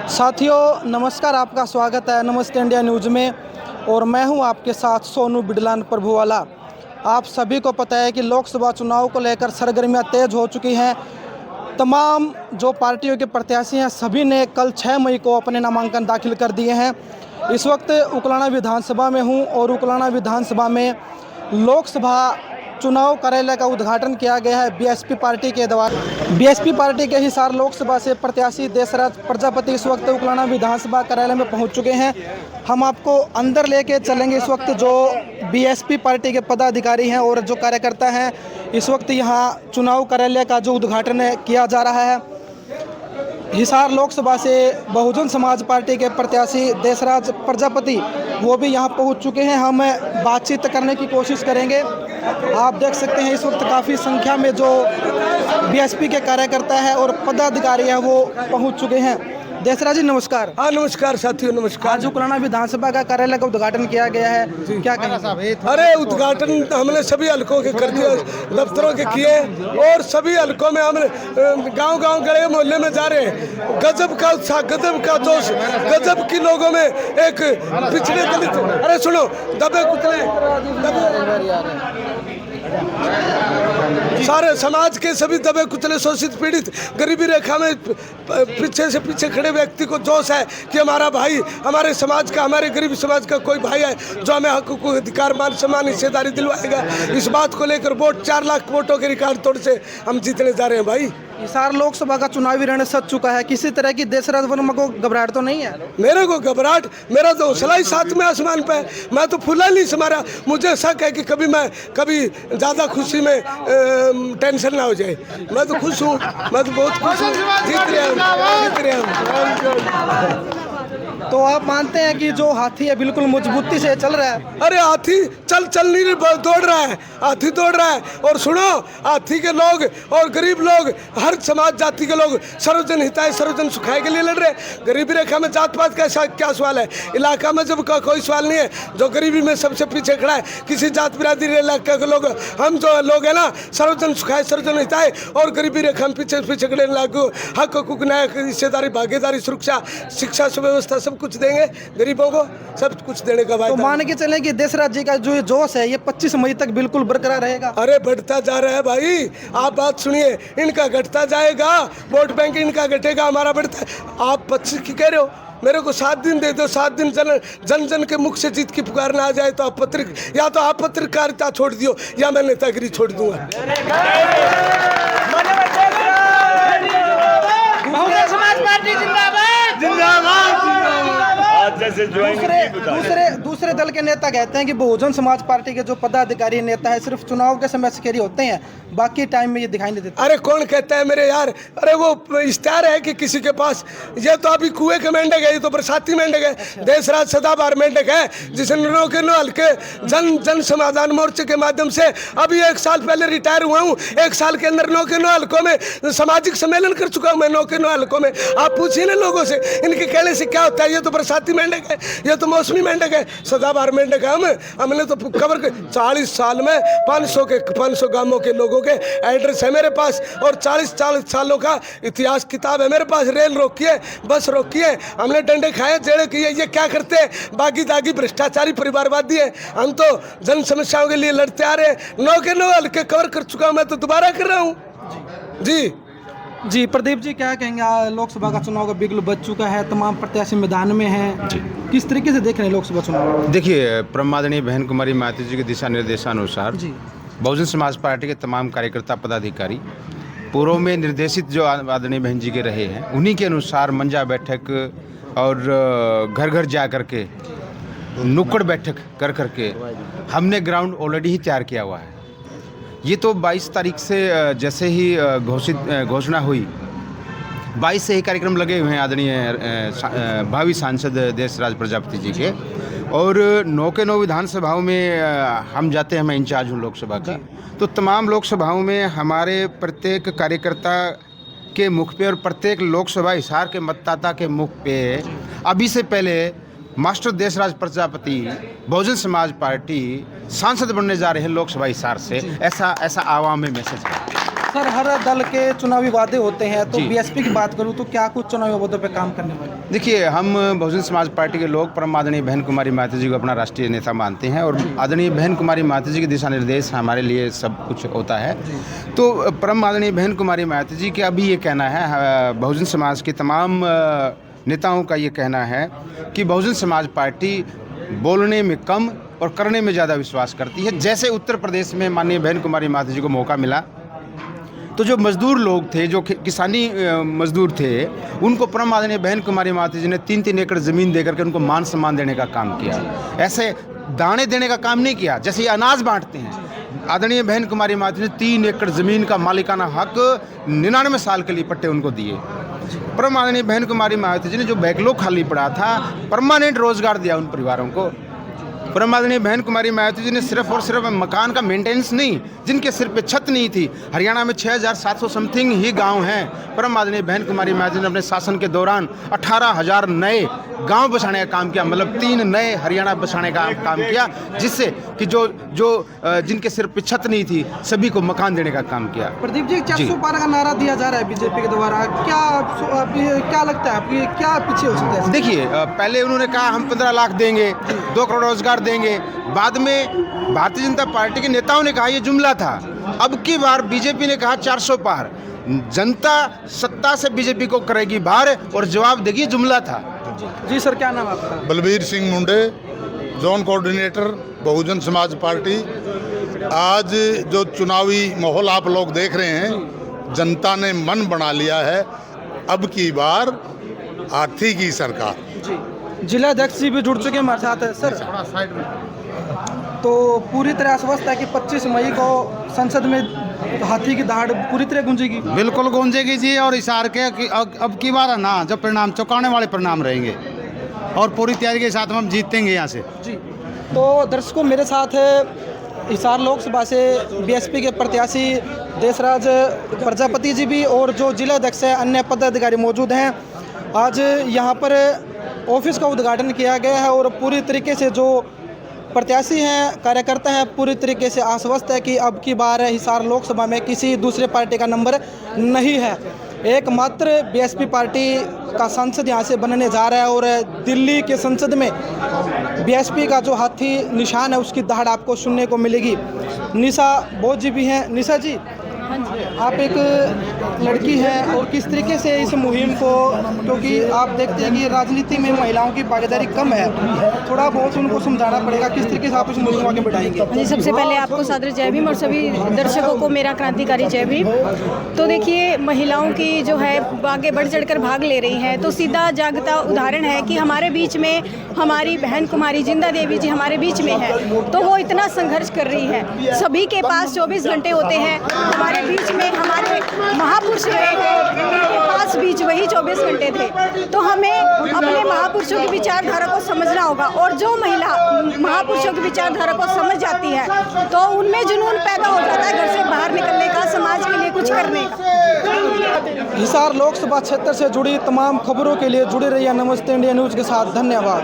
साथियों नमस्कार, आपका स्वागत है नमस्ते इंडिया न्यूज़ में। और मैं हूं आपके साथ सोनू बिडलान प्रभुवाला। आप सभी को पता है कि लोकसभा चुनाव को लेकर सरगर्मियां तेज हो चुकी हैं। तमाम जो पार्टियों के प्रत्याशी हैं सभी ने कल 6 मई को अपने नामांकन दाखिल कर दिए हैं। इस वक्त उकलाना विधानसभा में हूं और उकलाना विधानसभा में लोकसभा चुनाव कार्यालय का उद्घाटन किया गया है बीएसपी पार्टी के द्वारा। बीएसपी पार्टी के हिसार लोकसभा से प्रत्याशी देशराज प्रजापति इस वक्त उकलाना विधानसभा कार्यालय में पहुंच चुके हैं। हम आपको अंदर लेके चलेंगे। इस वक्त जो बीएसपी पार्टी के पदाधिकारी हैं और जो कार्यकर्ता हैं, इस वक्त यहाँ चुनाव कार्यालय का जो उद्घाटन किया जा रहा है। हिसार लोकसभा से बहुजन समाज पार्टी के प्रत्याशी देशराज प्रजापति वो भी यहाँ पहुँच चुके हैं। हम बातचीत करने की कोशिश करेंगे। आप देख सकते हैं इस वक्त काफ़ी संख्या में जो बीएसपी के कार्यकर्ता है और पदाधिकारी है वो पहुँच चुके हैं। देशराज जी नमस्कार। हाँ नमस्कार साथियों, नमस्कार। आज उकलाना विधानसभा का कार्यालय का उद्घाटन किया गया है, क्या कहेंगे? अरे उद्घाटन हमने सभी हलकों के कर दिए, दफ्तरों के किए और सभी हलकों में हमने गांव-गांव गए, मोहल्ले में जा रहे हैं। गजब का उत्साह, गजब का जोश, गजब की लोगों में एक पिछड़े दलित, अरे सुनो, दबे कुचले सारे समाज के सभी दबे कुचले शोषित पीड़ित गरीबी रेखा में पीछे से पीछे खड़े व्यक्ति को जोश है कि हमारा भाई, हमारे समाज का, हमारे गरीब समाज का कोई भाई है जो हमें हक अधिकार मान सम्मान हिस्सेदारी दिलवाएगा। इस बात को लेकर वोट 4 लाख वोटों के रिकॉर्ड तोड़ से हम जीतने जा रहे हैं भाई। हिसार लोकसभा का चुनावी रण सज चुका है, किसी तरह की देशराज वर्मा को घबराहट तो नहीं है? मेरे को घबराहट, मेरा तो हौसला ही 7वें आसमान पे है। मैं तो फूला नहीं समारा। मुझे शक है कि कभी ज़्यादा खुशी में टेंशन ना हो जाए। मैं तो खुश हूँ, मैं तो बहुत खुश हूँ। जीत रहे हम। तो आप मानते हैं कि जो हाथी है बिल्कुल मजबूती से चल रहा है? अरे हाथी चल नहीं दौड़ रहा है, हाथी दौड़ रहा है। और सुनो, हाथी के लोग और गरीब लोग, हर समाज जाति के लोग सर्वजन हिताय सर्वजन सुखाय के लिए लड़ रहे हैं। गरीबी रेखा में जात पात का क्या सवाल है? इलाका में जब कोई सवाल नहीं है। जो गरीबी में सबसे पीछे खड़ा है, किसी जात बिरादरी इलाका के लोग, हम जो लोग हैं ना, सर्वजन सुखाय सर्वजन हिताय और गरीबी रेखा में पीछे खड़े लागू हक हकूक न्याय हिस्सेदारी भागीदारी सुरक्षा शिक्षा सुव्यवस्था सब कुछ देंगे गरीबों को, सब कुछ देने का वादा। तो मान के चलें कि देशराज जी का जो ये जोश है ये 25 मई तक बिल्कुल बरकरार रहेगा? अरे बढ़ता जा रहा है भाई, आप बात सुनिए। इनका घटता जाएगा, वोट बैंक इनका घटेगा, हमारा बढ़ता है। आप 25 की कह रहे हो, मेरे को 7 दिन दे दो। 7 दिन जन के मुख से जीत की पुकार ना आ जाए तो या तो आप पत्रकारिता छोड़ दियो या मैं नेतागिरी छोड़ दूंगा। समाज पार्टी जिंदाबाद जिंदाबाद। दूसरे दल के नेता कहते हैं कि बहुजन समाज पार्टी के जो पदाधिकारी नेता है सिर्फ चुनाव के समय सक्रिय होते हैं, बाकी टाइम में ये दिखाई नहीं देते। अरे कौन कहता है मेरे यार? अरे वो इश्तेहार है कि किसी के पास, ये तो अभी कुएं के मेंढक है, ये तो बरसाती मेंढक है। देशराज सदाबहार मेंढक है जिसने नो हल्के जन समाधान मोर्चे के माध्यम से अभी 1 साल पहले रिटायर हुआ हूँ। 1 साल के अंदर 9 हल्कों में सामाजिक सम्मेलन कर चुका हूँ मैं। 9 हल्कों में आप पूछिए ना लोगों से, इनके कहने से क्या होता है? ये तो बरसाती मेंढक है, ये तो मौसमी मेंढक है, सदाबहार मेंढक है। हमने तो कवर 40 साल में 500 गांवों के लोगों के एड्रेस है मेरे पास और 40 सालों का इतिहास किताब है मेरे पास। रेल रोकी है, बस रोकी है, हमने डंडे खाए, जेड़े किए। ये क्या करते हैं? बागी दागी भ्रष्टाचारी परिवारवादी है। हम तो जन समस्याओं के लिए लड़ते आ रहे हैं। 9 हल्के कवर कर चुका हूँ, मैं तो दोबारा कर रहा हूँ जी। प्रदीप जी क्या कहेंगे? लोकसभा का चुनाव का बिगुल बज चुका है, तमाम प्रत्याशी मैदान में हैं, किस तरीके से देख रहे हैं लोकसभा चुनाव? देखिए, प्रमादनीय बहन कुमारी माती जी के दिशा निर्देशानुसार बहुजन समाज पार्टी के तमाम कार्यकर्ता पदाधिकारी पूर्व में निर्देशित जो आदरणीय बहन जी के रहे हैं उन्हीं के अनुसार मंजा बैठक और घर घर जा कर के नुक्कड़ बैठक कर करके हमने ग्राउंड ऑलरेडी ही तैयार किया हुआ है। ये तो 22 तारीख से जैसे ही घोषणा हुई 22 से ही कार्यक्रम लगे हुए हैं आदरणीय भावी सांसद देशराज प्रजापति जी के। और 9 के 9 विधानसभाओं में हम जाते हैं, मैं इंचार्ज हूँ लोकसभा का, तो तमाम लोकसभाओं में हमारे प्रत्येक कार्यकर्ता के मुख पे और प्रत्येक लोकसभा हिसार के मतदाता के मुख पे अभी से पहले मास्टर देशराज प्रजापति बहुजन समाज पार्टी सांसद बनने जा रहे हैं लोकसभा हिसार से, ऐसा आवाम में मैसेज है। सर, हर दल के चुनावी वादे होते हैं, तो जी। बीएसपी की बात करूं तो क्या कुछ चुनावी वादों पे काम करने वाले हैं? देखिए, हम बहुजन समाज पार्टी के लोग परम आदरणीय बहन कुमारी माती जी को अपना राष्ट्रीय नेता मानते हैं और आदरणीय बहन कुमारी माती जी के दिशा निर्देश हमारे लिए सब कुछ होता है। तो परम आदरणीय बहन कुमारी माती जी का अभी ये कहना है, बहुजन समाज के तमाम नेताओं का ये कहना है कि बहुजन समाज पार्टी बोलने में कम और करने में ज़्यादा विश्वास करती है। जैसे उत्तर प्रदेश में माननीय बहन कुमारी माती जी को मौका मिला तो जो मज़दूर लोग थे, जो किसानी मज़दूर थे, उनको परम आदरणीय बहन कुमारी माती जी ने 3-3 एकड़ ज़मीन देकर के उनको मान सम्मान देने का काम किया। ऐसे दाने देने का काम नहीं किया, जैसे ये अनाज बांटते हैं। आदरणीय बहन कुमारी माती ने 3 एकड़ ज़मीन का मालिकाना हक 99 साल के लिए पट्टे उनको दिए। परम आदरणीय बहन कुमारी माती जी ने जो बैकलॉग खाली पड़ा था, परमानेंट रोजगार दिया उन परिवारों को। परम आदरणीय बहन कुमारी मायावती जी ने सिर्फ और सिर्फ मकान का मेंटेनेंस नहीं, जिनके सिर पे छत नहीं थी, हरियाणा में 6700 समथिंग ही गांव हैं। परम आदरणीय बहन कुमारी मायावती ने अपने शासन के दौरान 18,000 नए गांव बसाने का काम किया, मतलब 3 नए हरियाणा बसाने का काम किया, जिससे कि जो जिनके सिर पे छत नहीं थी सभी को मकान देने का काम किया। प्रदीप जी, 400 पार का नारा दिया जा रहा है बीजेपी के द्वारा, क्या लगता है आपकी, क्या पीछे हो सकता है? देखिए, पहले उन्होंने कहा हम 15 लाख देंगे, 2 करोड़ रोजगार देंगे। बाद में भारतीय जनता पार्टी के नेताओं ने कहा ये जुमला था। अब की बार बीजेपी ने कहा 400 पार। जनता सत्ता से बीजेपी को करेगी बाहर और जवाब देगी जुमला था। जी सर, क्या नाम है आपका? बलबीर सिंह मुंडे, zone coordinator Bahujan Samaj party. आज जो चुनावी माहौल आप लोग देख रहे हैं, जनता ने मन बना लिया है, अब की बार हाथी की सरकार। जी, जिला अध्यक्ष जी भी जुड़ चुके हैं हमारे साथ है सर। तो पूरी तरह आश्वस्त है कि 25 मई को संसद में हाथी की दहाड़ पूरी तरह गूंजेगी? बिल्कुल गूंजेगी जी, और इशार के कि अब की बार है ना, जब परिणाम चौंकाने वाले परिणाम रहेंगे और पूरी तैयारी के साथ हम जीतेंगे यहाँ से। जी, तो दर्शकों, मेरे साथ हिसार लोकसभा से बीएसपी के प्रत्याशी देशराज प्रजापति जी भी और जो जिला अध्यक्ष है अन्य पदाधिकारी मौजूद हैं। आज यहाँ पर ऑफिस का उद्घाटन किया गया है और पूरी तरीके से जो प्रत्याशी हैं, कार्यकर्ता हैं, पूरी तरीके से आश्वस्त है कि अब की बार हिसार लोकसभा में किसी दूसरे पार्टी का नंबर नहीं है। एकमात्र बीएसपी पार्टी का सांसद यहाँ से बनने जा रहा है और दिल्ली के संसद में बीएसपी का जो हाथी निशान है उसकी दहाड़ आपको सुनने को मिलेगी। निशा बोध जी भी हैं। निशा जी, आप एक लड़की हैं और किस तरीके से इस मुहिम को, क्योंकि आप देखते हैं कि राजनीति में महिलाओं की भागीदारी कम है, थोड़ा बहुत उनको समझाना पड़ेगा, किस तरीके से आप इस मुहिम को आगे बढ़ाएंगे? जी, सबसे पहले आपको सादर जय भीम और सभी दर्शकों को मेरा क्रांतिकारी जय भीम। तो देखिए, महिलाओं की जो है आगे बढ़ चढ़कर भाग ले रही हैं, तो सीधा जागता उदाहरण है कि हमारे बीच में हमारी बहन कुमारी जिंदा देवी जी हमारे बीच में है, तो वो इतना संघर्ष कर रही है। सभी के पास 24 घंटे होते हैं, हमारे बीच में हमारे महापुरुष रहे हैं, उनके पास बीच वही 24 घंटे थे। तो हमें अपने महापुरुषों की विचारधारा को समझना होगा, और जो महिला महापुरुषों की विचारधारा को समझ जाती है तो उनमें जुनून पैदा हो जाता है घर से बाहर निकलने का, समाज के लिए कुछ करने का। हिसार लोकसभा क्षेत्र से जुड़ी तमाम खबरों के लिए जुड़े रहिए नमस्ते इंडिया न्यूज़ के साथ। धन्यवाद।